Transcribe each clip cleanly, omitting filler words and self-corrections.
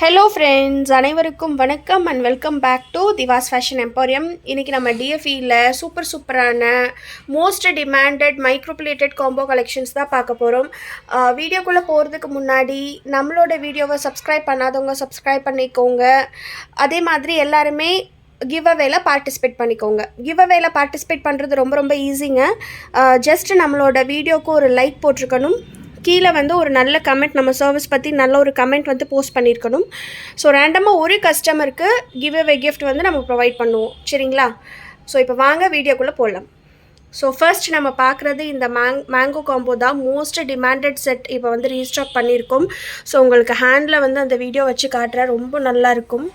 Hello friends, அனைவருக்கும் வணக்கம் and welcome back to Divas Fashion Emporium. இன்றைக்கி நம்ம டிஎஃப்இயில் சூப்பரான most demanded microplated combo collections தான் பார்க்க போகிறோம். வீடியோக்குள்ளே போகிறதுக்கு முன்னாடி நம்மளோட வீடியோவை சப்ஸ்கிரைப் பண்ணாதவங்க சப்ஸ்கிரைப் பண்ணிக்கோங்க. அதே மாதிரி எல்லாருமே கிவ் அவேல பார்ட்டிசிபேட் பண்ணிக்கோங்க. கிவ் அவேல பார்ட்டிசிபேட் பண்ணுறது ரொம்ப ஈஸிங்க. ஜஸ்ட் நம்மளோட வீடியோக்கு ஒரு லைக் போட்டிருக்கணும். கீழே ஒரு நல்ல கமெண்ட், நம்ம சர்வீஸ் பற்றி நல்ல ஒரு கமெண்ட் போஸ்ட் பண்ணியிருக்கணும். ஸோ ரேண்டமாக ஒரு கஸ்டமருக்கு கிவ் அவே கிஃப்ட் நம்ம ப்ரொவைட் பண்ணுவோம். சரிங்களா? ஸோ இப்போ வாங்க வீடியோக்குள்ளே போடலாம். ஸோ ஃபர்ஸ்ட் நம்ம பார்க்குறது இந்த மேங்கோ காம்போ தான். மோஸ்ட் டிமாண்டட் செட் இப்போ ரீஸ்டாக் பண்ணியிருக்கோம். ஸோ உங்களுக்கு ஹேண்டில் அந்த வீடியோ வச்சு காட்டுறேன். ரொம்ப நல்லாயிருக்கும்.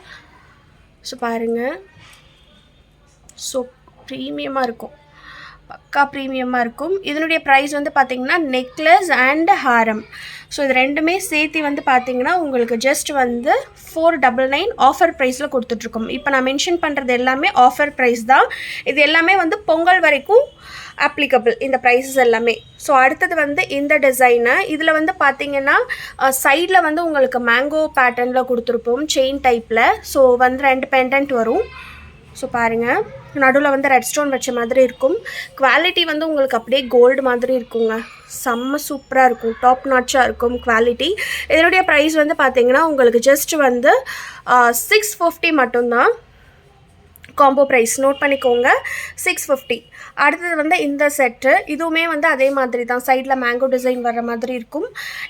ஸோ பாருங்கள், ஸோ ப்ரீமியமாக இருக்கும், பக்கா ப்ரீமியமாக இருக்கும். இதனுடைய ப்ரைஸ் பார்த்திங்கன்னா நெக்லஸ் அண்ட் ஹாரம். ஸோ இது ரெண்டுமே சேர்த்து பார்த்திங்கன்னா உங்களுக்கு ஜஸ்ட் 499 ஆஃபர் ப்ரைஸில் கொடுத்துட்ருக்கோம். இப்போ நான் மென்ஷன் பண்ணுறது எல்லாமே ஆஃபர் ப்ரைஸ் தான். இது எல்லாமே பொங்கல் வரைக்கும் அப்ளிகபிள், இந்த ப்ரைஸஸ் எல்லாமே. ஸோ அடுத்தது இந்த டிசைனு. இதில் பார்த்திங்கன்னா சைடில் உங்களுக்கு மேங்கோ பேட்டர்னில் கொடுத்துருப்போம், செயின் டைப்பில். ஸோ 2 பெண்டன்ட் வரும். ஸோ பாருங்கள், நடுவில் ரெட் ஸ்டோன் வச்ச மாதிரி இருக்கும். குவாலிட்டி உங்களுக்கு அப்படியே கோல்டு மாதிரி இருக்குங்க. செம்ம சூப்பராக இருக்கும், டாப் நாட்சாக இருக்கும் குவாலிட்டி. இதனுடைய ப்ரைஸ் பார்த்திங்கன்னா உங்களுக்கு ஜஸ்ட் 650 மட்டும்தான். காம்போ ப்ரைஸ் நோட் பண்ணிக்கோங்க, 650. அடுத்தது இந்த செட்டு. இதுவுமே அதே மாதிரி தான், சைடில் மேங்கோ டிசைன் வர மாதிரி இருக்கும்.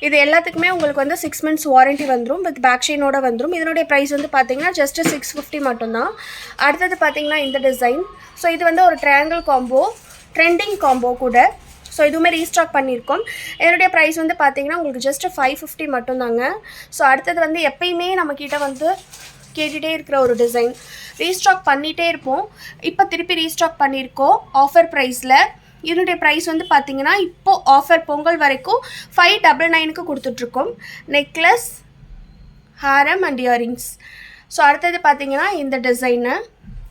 இது எல்லாத்துக்குமே உங்களுக்கு 6 months வாரண்ட்டி வந்துடும், வித் பேக் செயினோட வந்துடும். இதனுடைய ப்ரைஸ் பார்த்திங்கன்னா ஜஸ்ட் 650 மட்டும்தான். அடுத்தது பார்த்திங்கன்னா இந்த டிசைன். ஸோ இது ஒரு ட்ரையாங்கிள் காம்போ, ட்ரெண்டிங் காம்போ கூட. ஸோ இதுவுமே ரீஸ்டாக் பண்ணியிருக்கோம். இதனுடைய ப்ரைஸ் பார்த்திங்கன்னா உங்களுக்கு ஜஸ்ட் 550 மட்டும்தாங்க. ஸோ அடுத்தது எப்பயுமே நம்மக்கிட்ட கேட்டுகிட்டே இருக்கிற ஒரு டிசைன், ரீஸ்டாக் பண்ணிகிட்டே இருப்போம். இப்போ திருப்பி ரீஸ்டாக் பண்ணியிருக்கோம் ஆஃபர் ப்ரைஸில். இதனுடைய ப்ரைஸ் பார்த்திங்கன்னா இப்போது ஆஃபர் பொங்கல் வரைக்கும் 599க்கு கொடுத்துட்ருக்கோம். Necklace, Haram and earrings. So அடுத்தது பார்த்திங்கன்னா இந்த டிசைனு.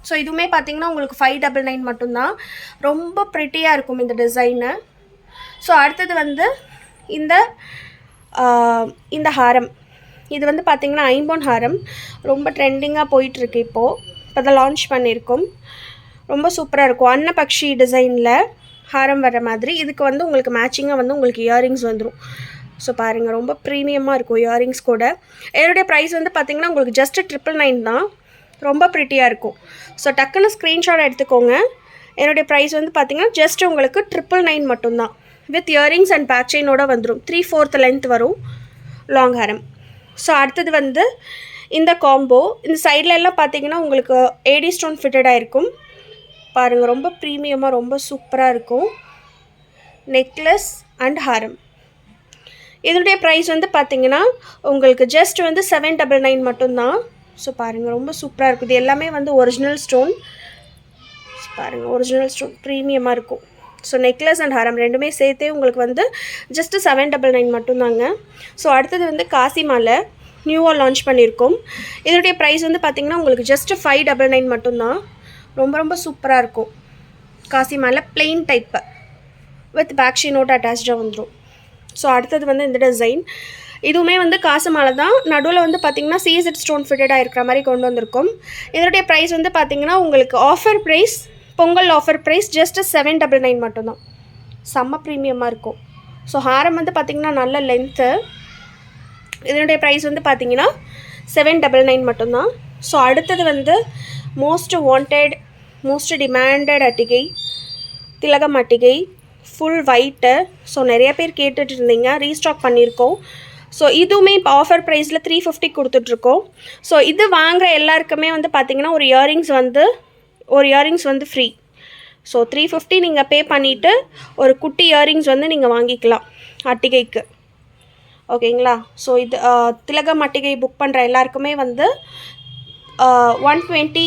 ஸோ இதுவுமே பார்த்திங்கன்னா உங்களுக்கு 599 மட்டும்தான். ரொம்ப ப்ரிட்டியாக இருக்கும் இந்த டிசைனு. ஸோ அடுத்தது இந்த ஹாரம். இது பார்த்திங்கன்னா ஐம்பொன் ஹாரம், ரொம்ப ட்ரெண்டிங்காக போயிட்டுருக்கு. இப்போ தான் லான்ச் பண்ணியிருக்கோம். ரொம்ப சூப்பராக இருக்கும். அன்னபக்ஷி டிசைனில் ஹாரம் வர மாதிரி. இதுக்கு உங்களுக்கு மேட்சிங்காக உங்களுக்கு இயரிங்ஸ் வந்துடும். ஸோ பாருங்கள், ரொம்ப ப்ரீமியமாக இருக்கும் இயரிங்ஸ் கூட. என்னுடைய ப்ரைஸ் பார்த்திங்கன்னா உங்களுக்கு ஜஸ்ட் 999 தான். ரொம்ப ப்ரிட்டியாக இருக்கும். ஸோ டக்குன்னு ஸ்க்ரீன்ஷாட் எடுத்துக்கோங்க. என்னுடைய ப்ரைஸ் பார்த்திங்கன்னா ஜஸ்ட் உங்களுக்கு 999 மட்டும்தான், வித் இயரிங்ஸ் அண்ட் பேக் செயினோட வந்துடும். 3/4 லென்த் வரும் லாங் ஹாரம். ஸோ அடுத்தது இந்த காம்போ. இந்த சைடில் எல்லாம் பார்த்திங்கன்னா உங்களுக்கு ஏடி ஸ்டோன் ஃபிட்டடாக இருக்கும். பாருங்கள், ரொம்ப ப்ரீமியமாக ரொம்ப சூப்பராக இருக்கும். நெக்லஸ் அண்ட் ஹாரம். இதனுடைய ப்ரைஸ் பார்த்திங்கன்னா உங்களுக்கு ஜஸ்ட் 799 மட்டும்தான். ஸோ பாருங்கள், ரொம்ப சூப்பராக இருக்குது. இது எல்லாமே ஒரிஜினல் ஸ்டோன். பாருங்கள், ஒரிஜினல் ஸ்டோன் ப்ரீமியமாக இருக்கும். ஸோ நெக்லஸ் அண்ட் ஹாரம் ரெண்டுமே சேர்த்தே உங்களுக்கு ஜஸ்ட்டு 799 மட்டும்தாங்க. ஸோ அடுத்தது காசி மாலை நியூவாக லான்ச் பண்ணியிருக்கோம். இதனுடைய ப்ரைஸ் பார்த்திங்கன்னா உங்களுக்கு ஜஸ்ட்டு 599 மட்டும்தான். ரொம்ப சூப்பராக இருக்கும். காசி மாலை பிளெயின் டைப்பு வித் பேக் செயினோட அட்டாச்சாக வந்துடும். ஸோ அடுத்தது இந்த டிசைன். இதுவுமே காசு மாலை தான். நடுவில் பார்த்திங்கன்னா சீசட் ஸ்டோன் ஃபிட்டடாக இருக்கிற மாதிரி கொண்டு வந்திருக்கோம். இதனுடைய ப்ரைஸ் பார்த்திங்கன்னா உங்களுக்கு offer price, Pongal offer price just 799 மட்டும்தான். செம்ம ப்ரீமியமாக இருக்கும். ஸோ ஹாரம் பார்த்திங்கன்னா நல்ல லென்த்து. இதனுடைய ப்ரைஸ் பார்த்திங்கன்னா 799 மட்டும்தான். ஸோ அடுத்தது மோஸ்ட் வாண்டட், மோஸ்ட் டிமாண்டட் அட்டிகை, திலகம் அட்டிகை, ஃபுல் ஒயிட்டு. ஸோ நிறைய பேர் கேட்டுட்டு இருந்தீங்க, ரீஸ்டாக் பண்ணியிருக்கோம். ஸோ இதுவுமே இப்போ ஆஃபர் ப்ரைஸில் 350 கொடுத்துட்ருக்கோம். ஸோ இது வாங்குகிற எல்லாருக்குமே பார்த்திங்கன்னா ஒரு இயரிங்ஸ் ஃப்ரீ. ஸோ 350 நீங்கள் பே பண்ணிவிட்டு ஒரு குட்டி இயரிங்ஸ் நீங்கள் வாங்கிக்கலாம் அட்டிகைக்கு. ஓகேங்களா? ஸோ இது திலகம் அட்டிகை புக் பண்ணுற எல்லாருக்குமே 120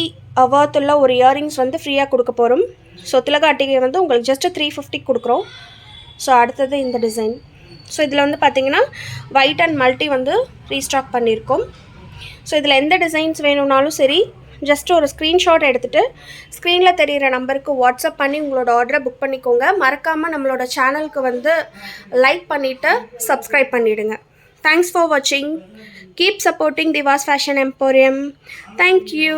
வர்த்துள்ள ஒரு இயரிங்ஸ் ஃப்ரீயாக கொடுக்க போகிறோம். ஸோ திலக அட்டிகை உங்களுக்கு ஜஸ்ட்டு 350 கொடுக்குறோம். ஸோ அடுத்தது இந்த டிசைன். ஸோ இதில் பார்த்திங்கன்னா ஒயிட் அண்ட் மல்டி ரீஸ்டாக் பண்ணியிருக்கோம். ஸோ இதில் எந்த டிசைன்ஸ் வேணும்னாலும் சரி, ஜஸ்ட் ஒரு ஸ்க்ரீன்ஷாட் எடுத்துகிட்டு ஸ்க்ரீனில் தெரிகிற நம்பருக்கு வாட்ஸ்அப் பண்ணி உங்களோட ஆர்டரை புக் பண்ணிக்கோங்க. மறக்காமல் நம்மளோட சேனலுக்கு லைக் பண்ணிவிட்டு சப்ஸ்கிரைப் பண்ணிவிடுங்க. தேங்க்ஸ் ஃபார் வாட்சிங். Keep supporting Divas Fashion Emporium. Thank you.